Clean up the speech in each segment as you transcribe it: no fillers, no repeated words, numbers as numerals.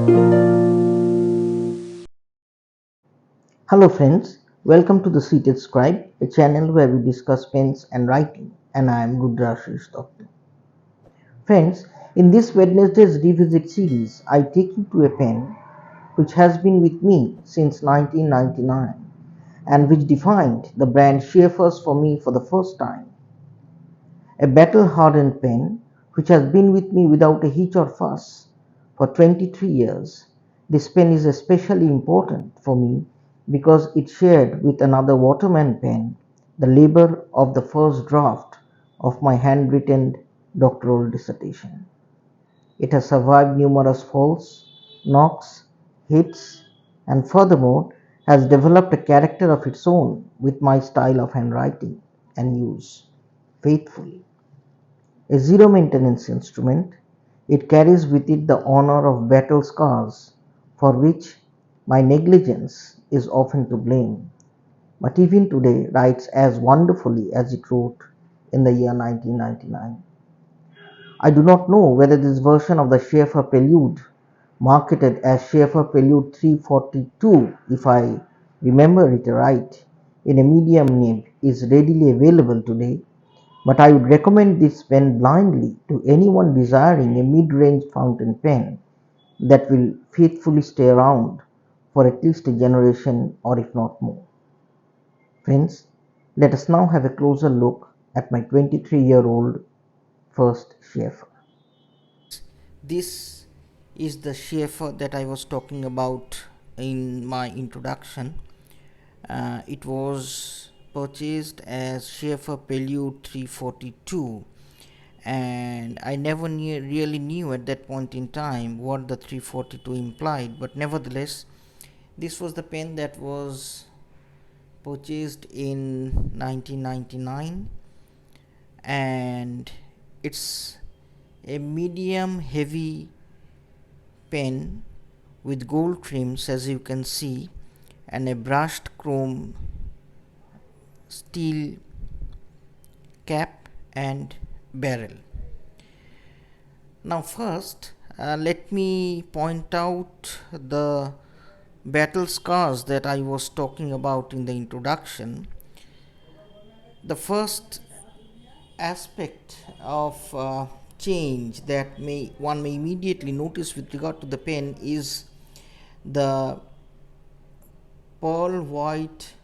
Hello friends, welcome to the Seated Scribe, a channel where we discuss pens and writing, and I am Rudrashish Doctor. Friends, in this Wednesday's Revisit series, I take you to a pen which has been with me since 1999 and which defined the brand Sheaffer for me for the first time. A battle-hardened pen which has been with me without a hitch or fuss for 23 years. This pen is especially important for me because it shared with another Waterman pen the labor of the first draft of my handwritten doctoral dissertation. It has survived numerous falls, knocks, hits, and furthermore has developed a character of its own with my style of handwriting and use faithfully. A zero-maintenance instrument, it carries with it the honor of battle scars, for which my negligence is often to blame, but even today writes as wonderfully as it wrote in the year 1999. I do not know whether this version of the Sheaffer Prelude, marketed as Sheaffer Prelude 342 if I remember it right, in a medium nib, is readily available today, but I would recommend this pen blindly to anyone desiring a mid-range fountain pen that will faithfully stay around for at least a generation or if not more. Friends, let us now have a closer look at my 23-year-old first Sheaffer. This is the Sheaffer that I was talking about in my introduction. It was purchased as Sheaffer Prelude 342, and I never really knew at that point in time what the 342 implied, but nevertheless this was the pen that was purchased in 1999, and it's a medium heavy pen with gold trims, as you can see, and a brushed chrome steel cap and barrel. Now first let me point out the battle scars that I was talking about in the introduction. The first aspect of change that one may immediately notice with regard to the pen is the pearl white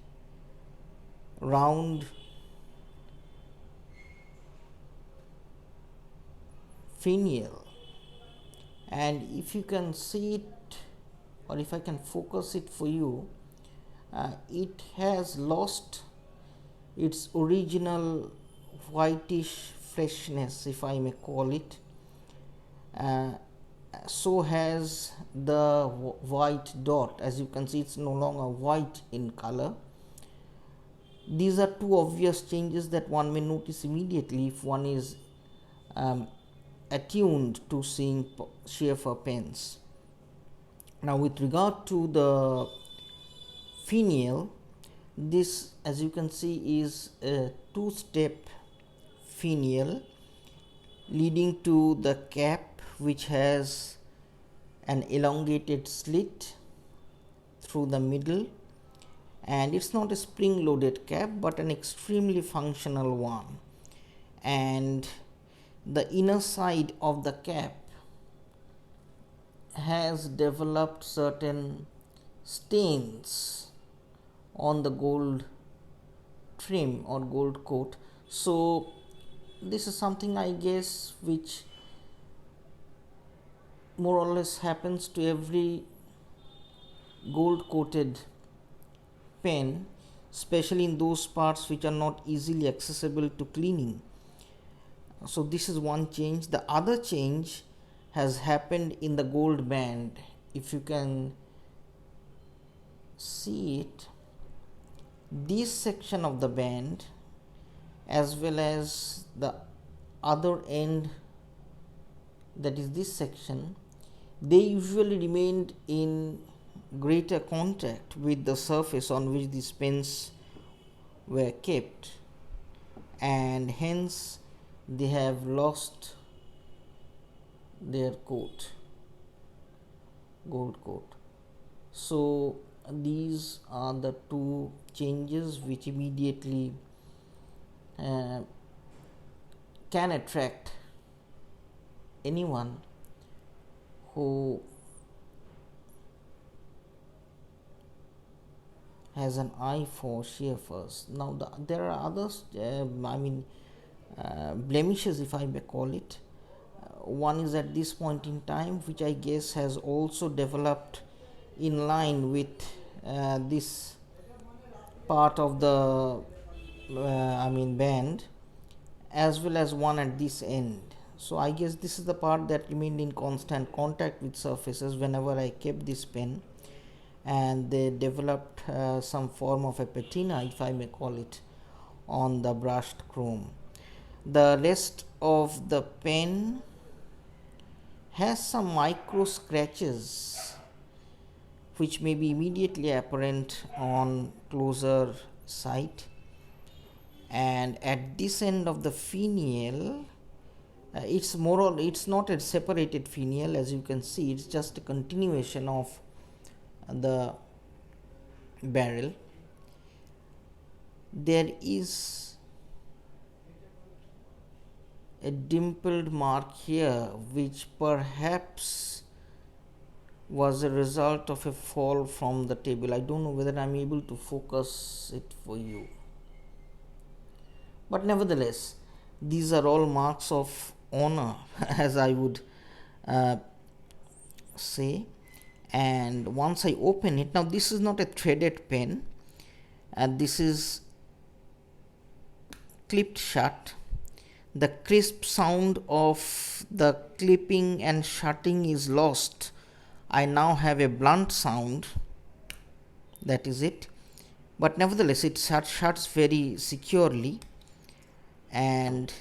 round finial, and if you can see it, or if I can focus it for you, it has lost its original whitish freshness, if I may call it. So has the white dot. As you can see, it's no longer white in color. These are two obvious changes that one may notice immediately if one is attuned to seeing Sheaffer pens. Now with regard to the finial, this, as you can see, is a two-step finial leading to the cap, which has an elongated slit through the middle, and it's not a spring loaded cap but an extremely functional one, and the inner side of the cap has developed certain stains on the gold trim or gold coat. So this is something, I guess, which more or less happens to every gold coated pen, especially in those parts which are not easily accessible to cleaning. So this is one change. The other change has happened in the gold band. If you can see it, this section of the band as well as the other end, that is this section, they usually remained in greater contact with the surface on which these pens were kept, and hence they have lost their coat. gold coat. So these are the two changes which immediately can attract anyone who has an eye for sheaffers. Now there are others, blemishes, if I may call it. One is at this point in time, which I guess has also developed in line with this part of the band, as well as one at this end. So I guess this is the part that remained in constant contact with surfaces whenever I kept this pen, and they developed some form of a patina, if I may call it, on the brushed chrome. The rest of the pen has some micro scratches which may be immediately apparent on closer sight, and at this end of the finial, it's not a separated finial, as you can see. It's just a continuation of the barrel. There is a dimpled mark here, which perhaps was a result of a fall from the table. I don't know whether I'm able to focus it for you, but nevertheless, these are all marks of honor as I would say. And once I open it, now this is not a threaded pen, this is clipped shut. The crisp sound of the clipping and shutting is lost. I now have a blunt sound, that is it, but nevertheless it shuts very securely. And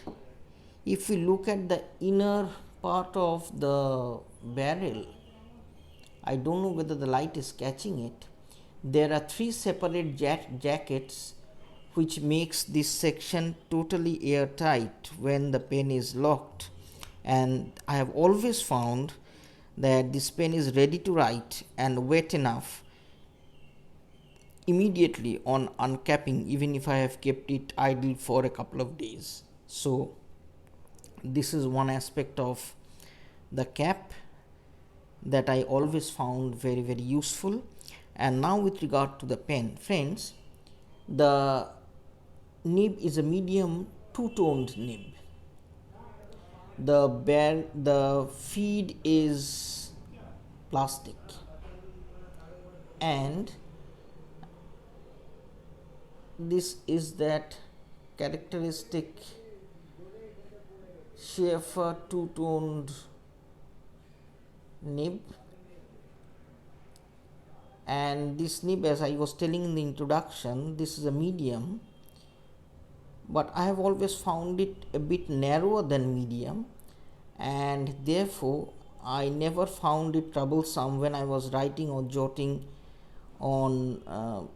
if we look at the inner part of the barrel, I don't know whether the light is catching it. There are three separate jackets, which makes this section totally airtight when the pen is locked. And I have always found that this pen is ready to write and wet enough immediately on uncapping, even if I have kept it idle for a couple of days. So this is one aspect of the cap that I always found very, very useful. And now with regard to the pen, friends, the nib is a medium two-toned nib. The feed is plastic, and this is that characteristic Sheaffer two-toned nib. And this nib, as I was telling in the introduction, this is a medium, but I have always found it a bit narrower than medium, and therefore I never found it troublesome when I was writing or jotting on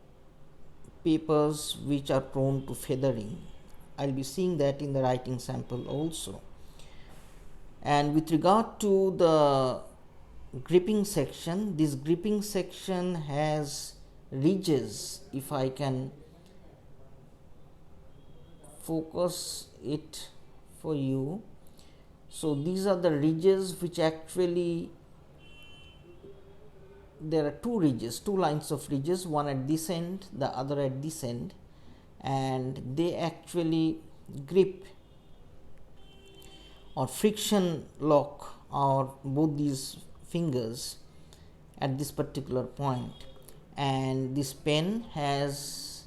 papers which are prone to feathering. I'll be seeing that in the writing sample also. And with regard to the gripping section, this gripping section has ridges, if I can focus it for you. So these are the ridges which actually, there are two lines of ridges, one at this end, the other at this end, and they actually grip or friction lock or both these fingers at this particular point. And this pen has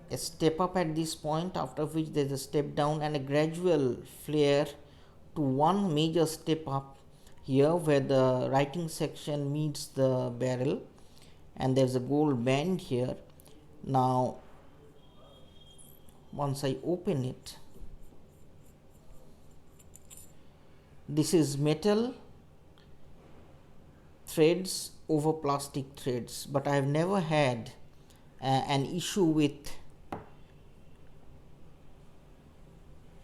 a step up at this point, after which there is a step down and a gradual flare to one major step up here where the writing section meets the barrel, and there is a gold band here. Now once I open it, this is metal threads over plastic threads, but I have never had an issue with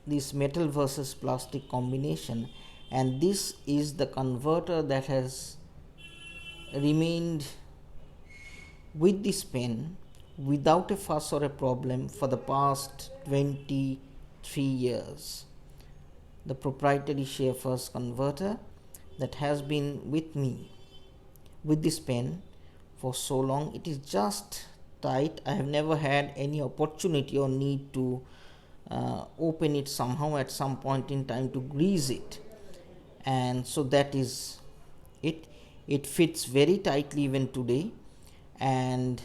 this metal versus plastic combination. And this is the converter that has remained with this pen without a fuss or a problem for the past 23 years. The proprietary Sheaffer's converter that has been with me with this pen for so long, it is just tight. I have never had any opportunity or need to open it somehow at some point in time to grease it, and so that is it. It fits very tightly even today, and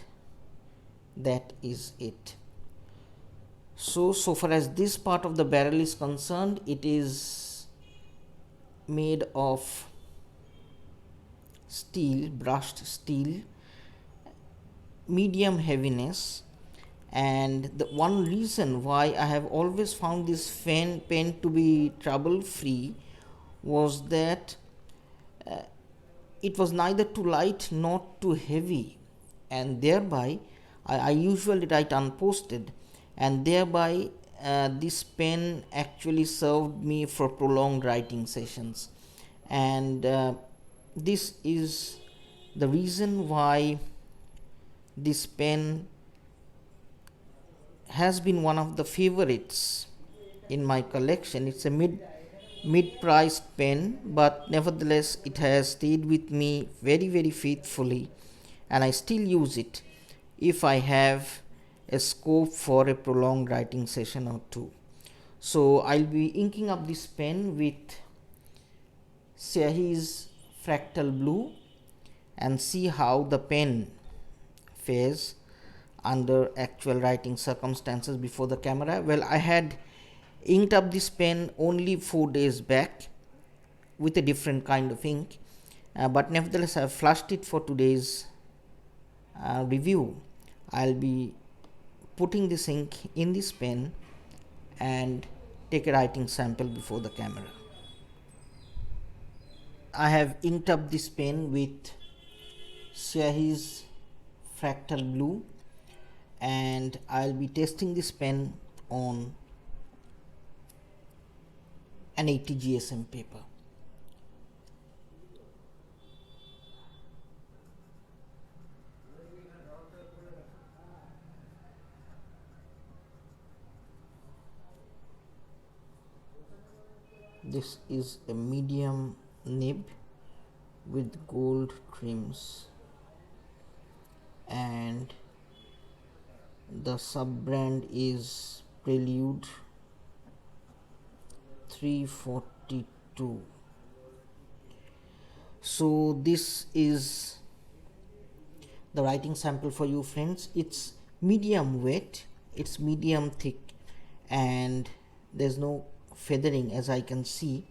that is it. So far as this part of the barrel is concerned, it is made of steel, brushed steel, medium heaviness. And the one reason why I have always found this pen to be trouble free was that it was neither too light nor too heavy, and thereby I usually write unposted, and thereby this pen actually served me for prolonged writing sessions. And this is the reason why this pen has been one of the favorites in my collection. It's a mid-priced pen, but nevertheless it has stayed with me very faithfully, and I still use it if I have a scope for a prolonged writing session or two. So I'll be inking up this pen with Syahi's Fractal Blue and see how the pen fares under actual writing circumstances before the camera. Well, I had inked up this pen only 4 days back with a different kind of ink, but nevertheless I have flushed it for today's review. I'll be putting this ink in this pen and take a writing sample before the camera. I have inked up this pen with Syahi's Fractal Blue, and I'll be testing this pen on an 80 GSM paper. This is a medium nib with gold trims, and the sub brand is Prelude 342. So this is the writing sample for you friends. It's medium wet, it's medium thick, and there's no feathering as I can see.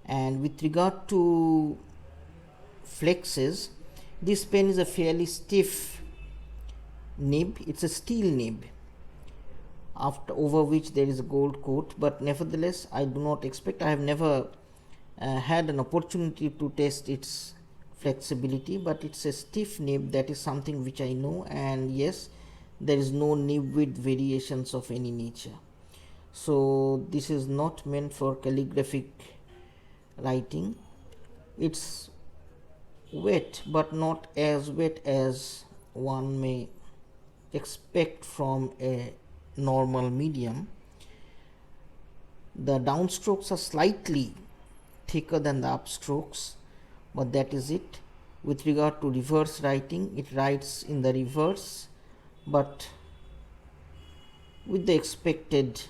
And with regard to flexes, this pen is a fairly stiff nib. It's a steel nib over which there is a gold coat, but nevertheless I do not expect, I have never had an opportunity to test its flexibility, but it's a stiff nib. That is something which I know, and yes, there is no nib width variations of any nature. So this is not meant for calligraphic writing. It's wet, but not as wet as one may expect from a normal medium. The downstrokes are slightly thicker than the upstrokes, but that is it. With regard to reverse writing, it writes in the reverse, but with the expected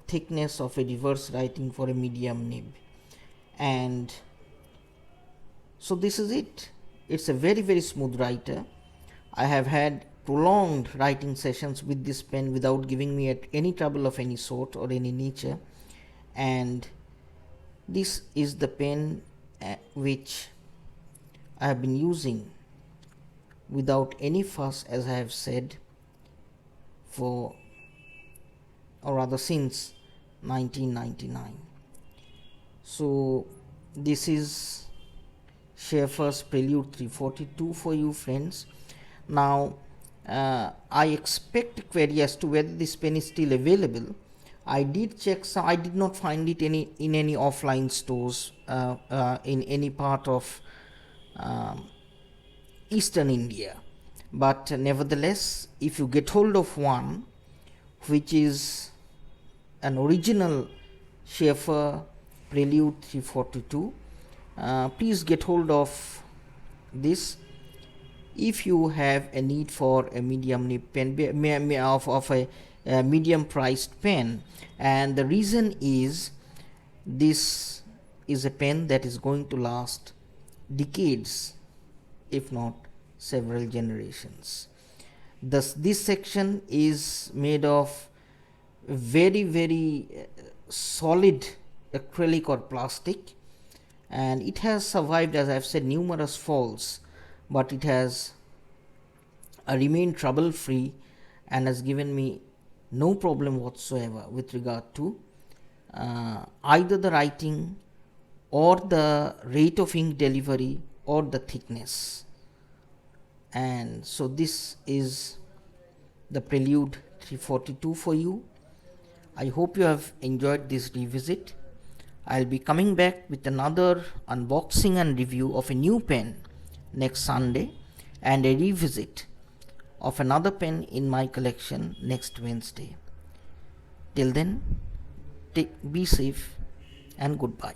thickness of a reverse writing for a medium nib. And so this is it. It's a very smooth writer. I have had prolonged writing sessions with this pen without giving me any trouble of any sort or any nature, and this is the pen which I have been using without any fuss, as I have said, for, or rather since 1999. So this is Sheaffer's Prelude 342 for you friends. Now I expect a query as to whether this pen is still available. I did check some, I did not find it in any offline stores in any part of um, Eastern India. But nevertheless, if you get hold of one which is an original Sheaffer Prelude 342, please get hold of this. If you have a need for a medium nib pen of a medium priced pen, and the reason is this is a pen that is going to last decades, if not several generations. This section is made of very solid acrylic or plastic, and it has survived, as I've said, numerous falls, but it has remained trouble free and has given me no problem whatsoever with regard to either the writing or the rate of ink delivery or the thickness. And so this is the Prelude 342 for you. I hope you have enjoyed this revisit. I'll be coming back with another unboxing and review of a new pen next Sunday, and a revisit of another pen in my collection next Wednesday. Till then, be safe and goodbye.